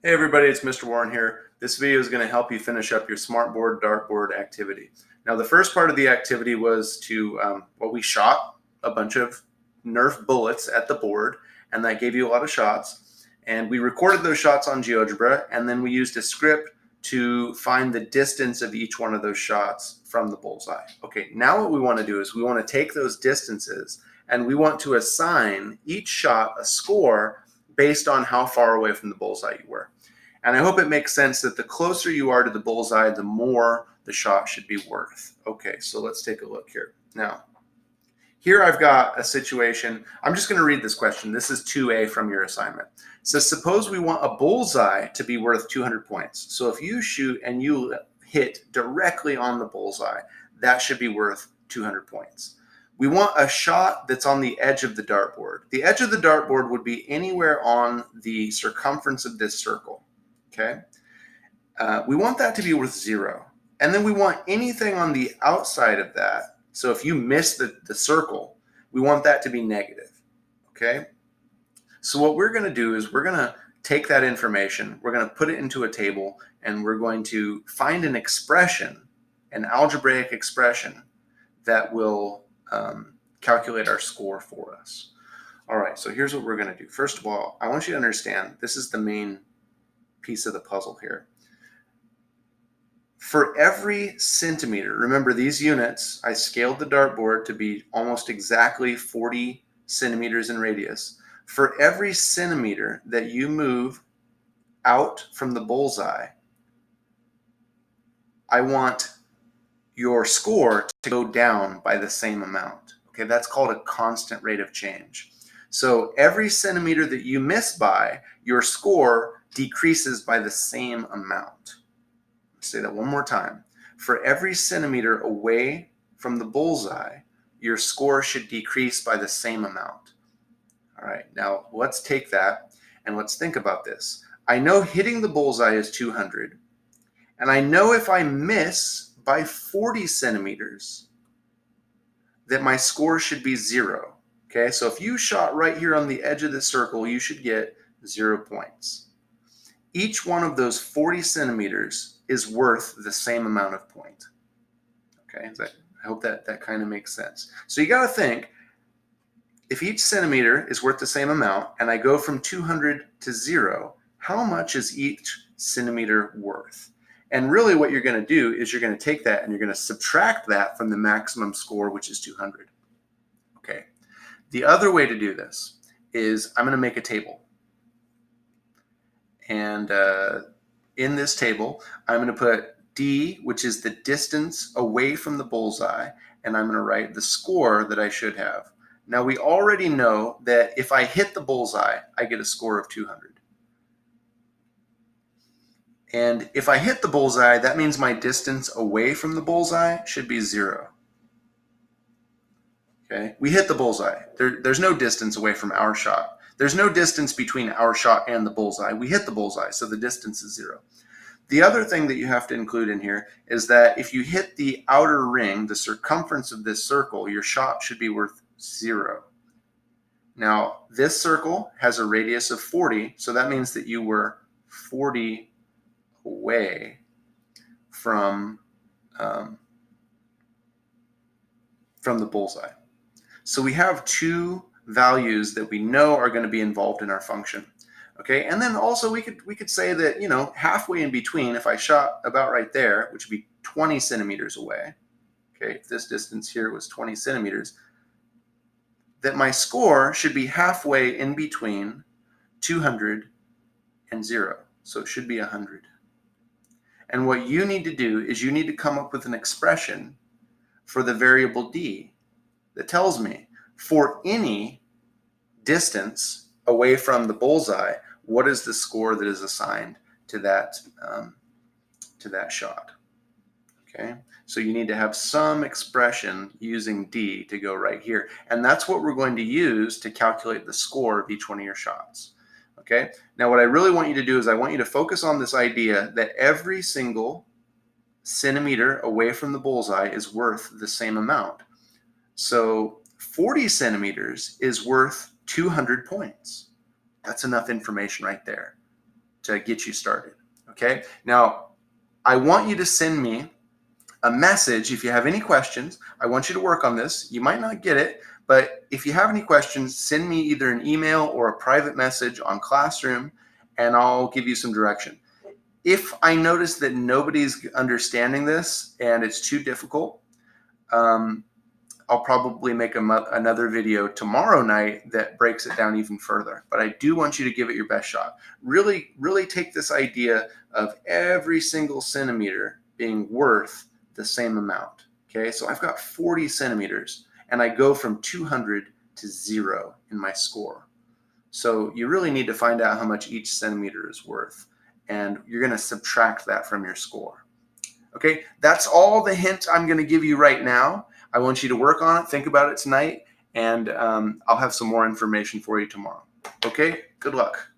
Hey everybody, it's Mr. Warren here. This video is going to help you finish up your Smartboard Dartboard activity. Now the first part of the activity was we shot a bunch of Nerf bullets at the board, and that gave you a lot of shots. And we recorded those shots on GeoGebra, and then we used a script to find the distance of each one of those shots from the bullseye. Okay, now what we want to do is we want to take those distances and we want to assign each shot a score based on how far away from the bullseye you were. And I hope it makes sense that the closer you are to the bullseye, the more the shot should be worth. Okay, so let's take a look here. Now, here I've got a situation. I'm just going to read this question. This is 2A from your assignment. It says, suppose we want a bullseye to be worth 200 points. So if you shoot and you hit directly on the bullseye, that should be worth 200 points. We want a shot that's on the edge of the dartboard. The edge of the dartboard would be anywhere on the circumference of this circle. Okay. We want that to be worth 0. And then we want anything on the outside of that. So if you miss the circle, we want that to be negative. Okay. So what we're going to do is we're going to take that information, we're going to put it into a table, and we're going to find an expression, an algebraic expression that will calculate our score for us. All right, so here's what we're going to do. First of all, I want you to understand this is the main piece of the puzzle here. For every centimeter, remember these units, I scaled the dartboard to be almost exactly 40 centimeters in radius. For every centimeter that you move out from the bullseye, I want your score to go down by the same amount. Okay, that's called a constant rate of change. So every centimeter that you miss by, your score decreases by the same amount. I'll say that one more time. For every centimeter away from the bullseye, your score should decrease by the same amount. All right, now let's take that and let's think about this. I know hitting the bullseye is 200, and I know if I miss by 40 centimeters that my score should be 0. Okay, so if you shot right here on the edge of the circle, you should get 0 points. Each one of those 40 centimeters is worth the same amount of point. Okay, I hope that kind of makes sense. So you got to think, if each centimeter is worth the same amount and I go from 200 to 0, how much is each centimeter worth? And really what you're going to do is you're going to take that and you're going to subtract that from the maximum score, which is 200. Okay. The other way to do this is I'm going to make a table. And in this table, I'm going to put D, which is the distance away from the bullseye, and I'm going to write the score that I should have. Now we already know that if I hit the bullseye, I get a score of 200. And if I hit the bullseye, that means my distance away from the bullseye should be 0. Okay, we hit the bullseye. There's no distance away from our shot. There's no distance between our shot and the bullseye. We hit the bullseye, so the distance is 0. The other thing that you have to include in here is that if you hit the outer ring, the circumference of this circle, your shot should be worth 0. Now, this circle has a radius of 40, so that means that you were 40 away from the bullseye. So we have 2 values that we know are going to be involved in our function. Okay, and then also we could say that, you know, halfway in between, if I shot about right there, which would be 20 centimeters away, okay, if this distance here was 20 centimeters, that my score should be halfway in between 200 and 0. So it should be 100. And what you need to do is you need to come up with an expression for the variable D that tells me for any distance away from the bullseye, what is the score that is assigned to that shot. Okay, so you need to have some expression using D to go right here, and that's what we're going to use to calculate the score of each one of your shots. Okay, now what I really want you to do is I want you to focus on this idea that every single centimeter away from the bullseye is worth the same amount. So 40 centimeters is worth 200 points. That's enough information right there. to get you started. Okay, now I want you to send me a message if you have any questions. I want you to work on this. You might not get it, but if you have any questions, send me either an email or a private message on Classroom, and I'll give you some direction. If I notice that nobody's understanding this and it's too difficult, I'll probably make another video tomorrow night that breaks it down even further. But I do want you to give it your best shot. Really, really take this idea of every single centimeter being worth the same amount. Okay, so I've got 40 centimeters and I go from 200 to 0 in my score. So you really need to find out how much each centimeter is worth, and you're going to subtract that from your score. Okay, that's all the hint I'm going to give you right now. I want you to work on it, think about it tonight, and I'll have some more information for you tomorrow. Okay, good luck.